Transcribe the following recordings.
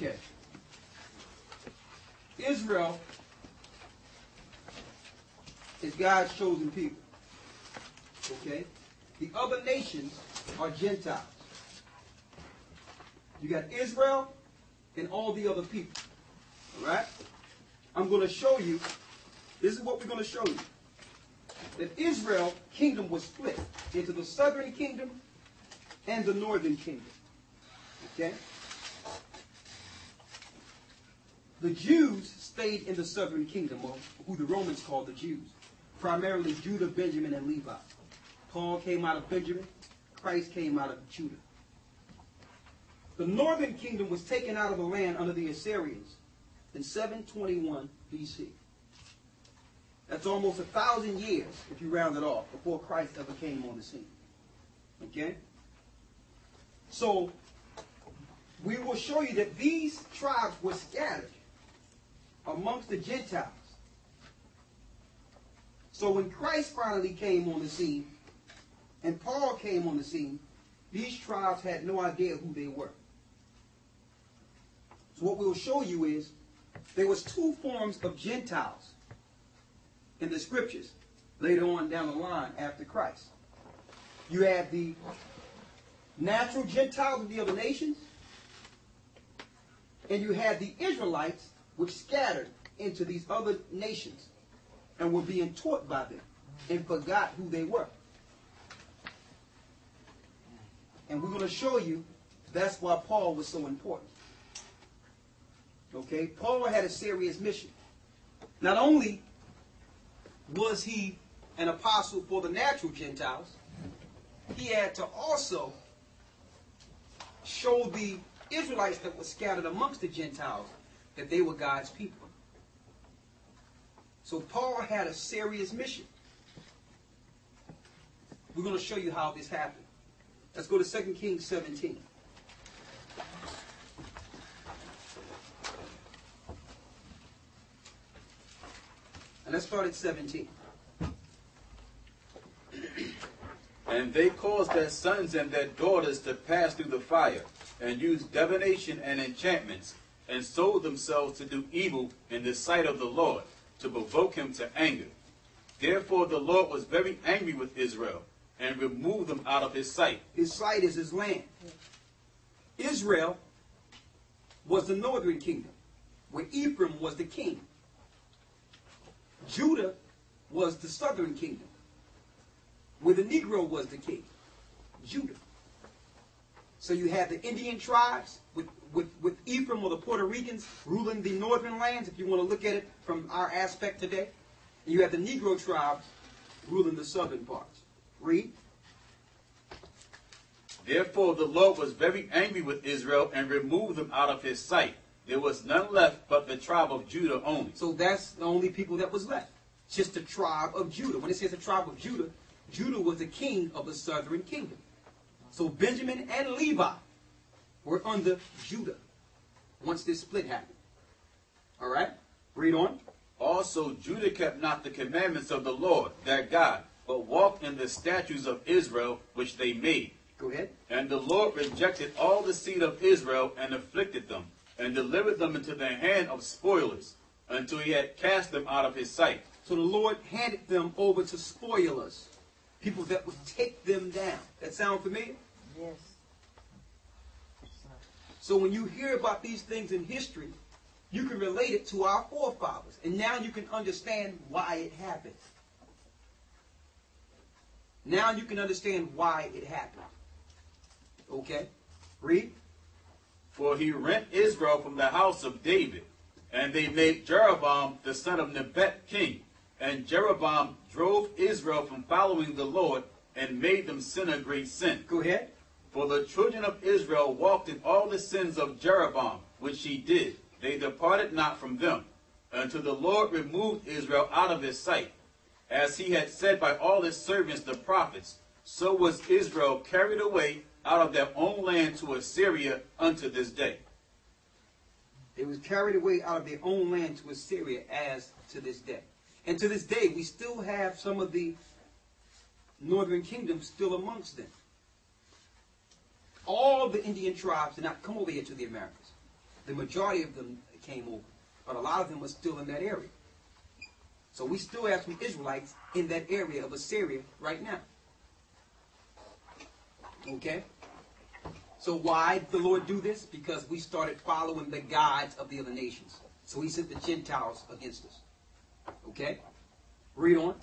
Okay. Israel is God's chosen people. Okay? The other nations are Gentiles. You got Israel and all the other people. Alright? I'm going to show you, this is what we're going to show you. That Israel kingdom was split into the southern kingdom and the northern kingdom. Okay? The Jews stayed in the southern kingdom, or who the Romans called the Jews. Primarily Judah, Benjamin, and Levi. Paul came out of Benjamin. Christ came out of Judah. The northern kingdom was taken out of the land under the Assyrians in 721 BC. That's almost 1,000 years, if you round it off, before Christ ever came on the scene. Okay? So, we will show you that these tribes were scattered amongst the Gentiles. So when Christ finally came on the scene, and Paul came on the scene, these tribes had no idea who they were. So what we'll show you is, there was two forms of Gentiles in the scriptures later on down the line after Christ. You have the natural Gentiles of the other nations, and you had the Israelites, which scattered into these other nations and were being taught by them and forgot who they were. And we're going to show you that's why Paul was so important. Okay? Paul had a serious mission. Not only was he an apostle for the natural Gentiles, he had to also show the Israelites that were scattered amongst the Gentiles that they were God's people. So Paul had a serious mission. We're going to show you how this happened. Let's go to 2 Kings 17. And let's start at 17. And they caused their sons and their daughters to pass through the fire, and used divination and enchantments, and sold themselves to do evil in the sight of the Lord, to provoke him to anger. Therefore the Lord was very angry with Israel, and removed them out of his sight. His sight is his land. Israel was the northern kingdom, where Ephraim was the king. Judah was the southern kingdom, where the Negro was the king. Judah. So you had the Indian tribes with Ephraim or the Puerto Ricans ruling the northern lands, if you want to look at it from our aspect today. And you have the Negro tribes ruling the southern parts. Read. Therefore the Lord was very angry with Israel, and removed them out of his sight. There was none left but the tribe of Judah only. So that's the only people that was left. Just the tribe of Judah. When it says the tribe of Judah, Judah was the king of the southern kingdom. So Benjamin and Levi were under Judah once this split happened. All right? Read on. Also Judah kept not the commandments of the Lord, their God, but walked in the statutes of Israel, which they made. Go ahead. And the Lord rejected all the seed of Israel, and afflicted them, and delivered them into the hand of spoilers, until he had cast them out of his sight. So the Lord handed them over to spoilers, people that would take them down. That sound familiar? Yes. So when you hear about these things in history, you can relate it to our forefathers. And now you can understand why it happened. Now you can understand why it happened. Okay? Read. For he rent Israel from the house of David, and they made Jeroboam the son of Nebat king. And Jeroboam drove Israel from following the Lord, and made them sin a great sin. Go ahead. For the children of Israel walked in all the sins of Jeroboam, which he did. They departed not from them, until the Lord removed Israel out of his sight. As he had said by all his servants the prophets, so was Israel carried away out of their own land to Assyria unto this day. They was carried away out of their own land to Assyria as to this day. And to this day, we still have some of the northern kingdom still amongst them. All the Indian tribes did not come over here to the Americas. The majority of them came over, but a lot of them are still in that area. So we still have some Israelites in that area of Assyria right now. Okay? So why did the Lord do this? Because we started following the gods of the other nations. So he sent the Gentiles against us. Okay? Read on.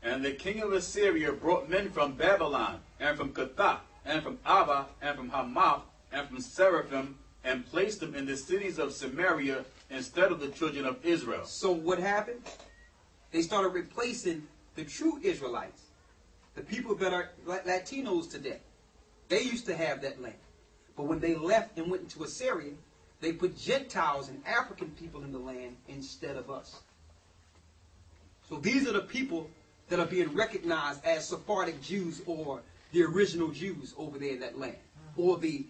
And the king of Assyria brought men from Babylon, and from Cuthah, and from Ava, and from Hamath, and from Seraphim, and placed them in the cities of Samaria instead of the children of Israel. So what happened? They started replacing the true Israelites, the people that are Latinos today. They used to have that land. But when they left and went into Assyria, they put Gentiles and African people in the land instead of us. So these are the people that are being recognized as Sephardic Jews, or the original Jews over there in that land, or the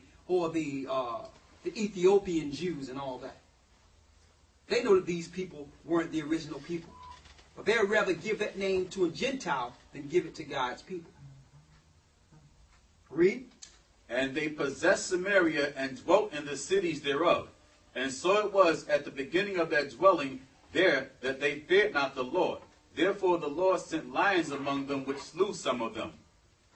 Ethiopian Jews and all that. They know that these people weren't the original people, but they would rather give that name to a Gentile than give it to God's people. Read. And they possessed Samaria and dwelt in the cities thereof. And so it was at the beginning of their dwelling there that they feared not the Lord. Therefore the Lord sent lions among them, which slew some of them.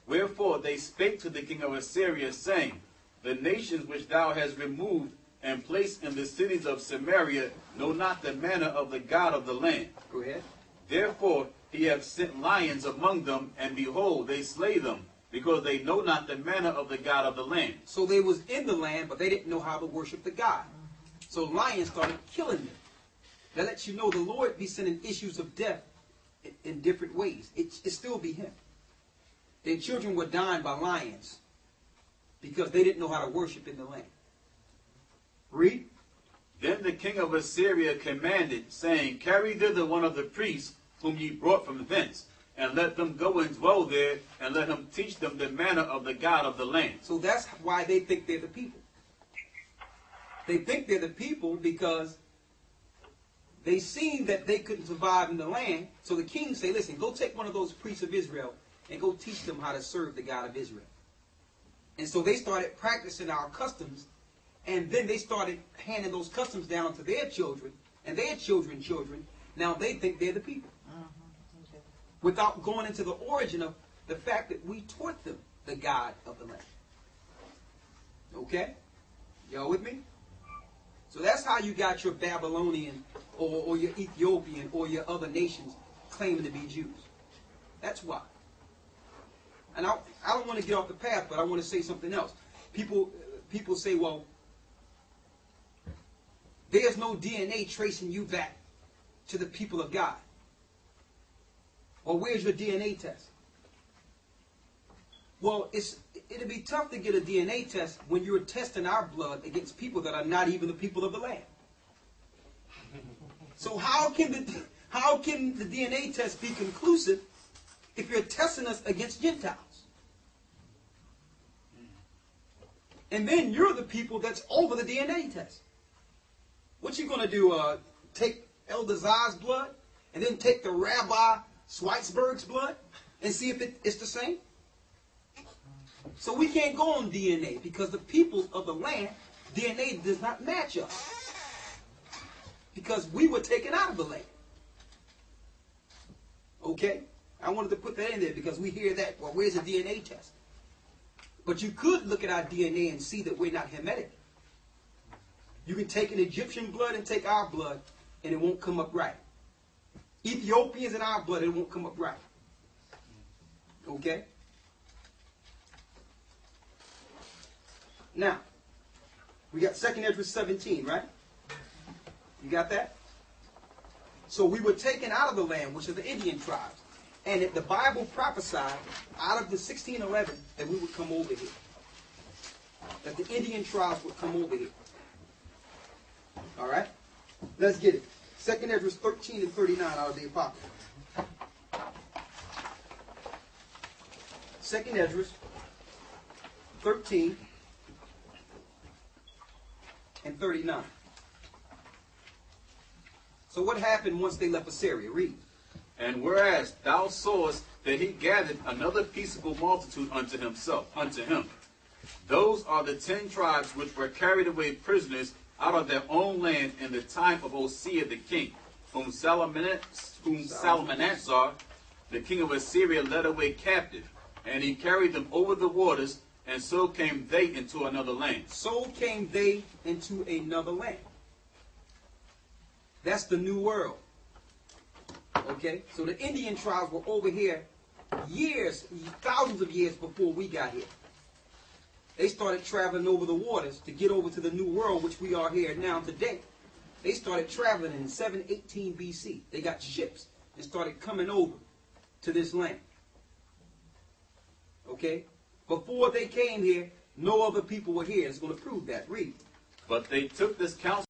Wherefore they spake to the king of Assyria, saying, The nations which thou hast removed and placed in the cities of Samaria know not the manner of the God of the land. Go ahead. Therefore he hath sent lions among them, and behold, they slay them, because they know not the manner of the God of the land. So they was in the land, but they didn't know how to worship the God. So lions started killing them. That lets you know the Lord be sending issues of death in different ways. It still be him. Their children were dying by lions because they didn't know how to worship in the land. Read. Then the king of Assyria commanded, saying, Carry thither one of the priests whom ye brought from thence, and let them go and dwell there, and let him teach them the manner of the God of the land. So that's why they think they're the people. They think they're the people because they seen that they couldn't survive in the land. So the king say, listen, go take one of those priests of Israel and go teach them how to serve the God of Israel. And so they started practicing our customs, and then they started handing those customs down to their children and their children's children. Now they think they're the people. Without going into the origin of the fact that we taught them the God of the land. Okay? Y'all with me? So that's how you got your Babylonian or your Ethiopian or your other nations claiming to be Jews. That's why. And I don't want to get off the path, but I want to say something else. People say, well, there's no DNA tracing you back to the people of God. Or where's your DNA test? Well, it'd be tough to get a DNA test when you're testing our blood against people that are not even the people of the land. So how can the DNA test be conclusive if you're testing us against Gentiles? And then you're the people that's over the DNA test. What you going to do? Take Elder Zah's blood and then take the Rabbi Schweizberg's blood and see if it's the same? So we can't go on DNA because the people of the land, DNA does not match us. Because we were taken out of the land. Okay? I wanted to put that in there because we hear that, well, where's the DNA test? But you could look at our DNA and see that we're not Hamitic. You can take an Egyptian blood and take our blood, and it won't come up right. Ethiopians in our blood, it won't come up right. Okay? Now, we got 2nd Ezra 17, right? You got that? So we were taken out of the land, which are the Indian tribes. And the Bible prophesied out of the 1611 that we would come over here. That the Indian tribes would come over here. All right? Let's get it. 2nd Ezra 13 and 39 out of the Apocrypha. 2nd Ezra 13 and 39. So what happened once they left Assyria? Read. And whereas thou sawest that he gathered another peaceable multitude unto him, those are the 10 tribes which were carried away prisoners out of their own land in the time of Hosea the king, whom Salmanasar, the king of Assyria, led away captive. And he carried them over the waters, and so came they into another land. So came they into another land. That's the New World. Okay? So the Indian tribes were over here years, thousands of years before we got here. They started traveling over the waters to get over to the New World, which we are here now today. They started traveling in 718 BC. They got ships and started coming over to this land. Okay? Before they came here, no other people were here. It's going to prove that. Read. But they took this counsel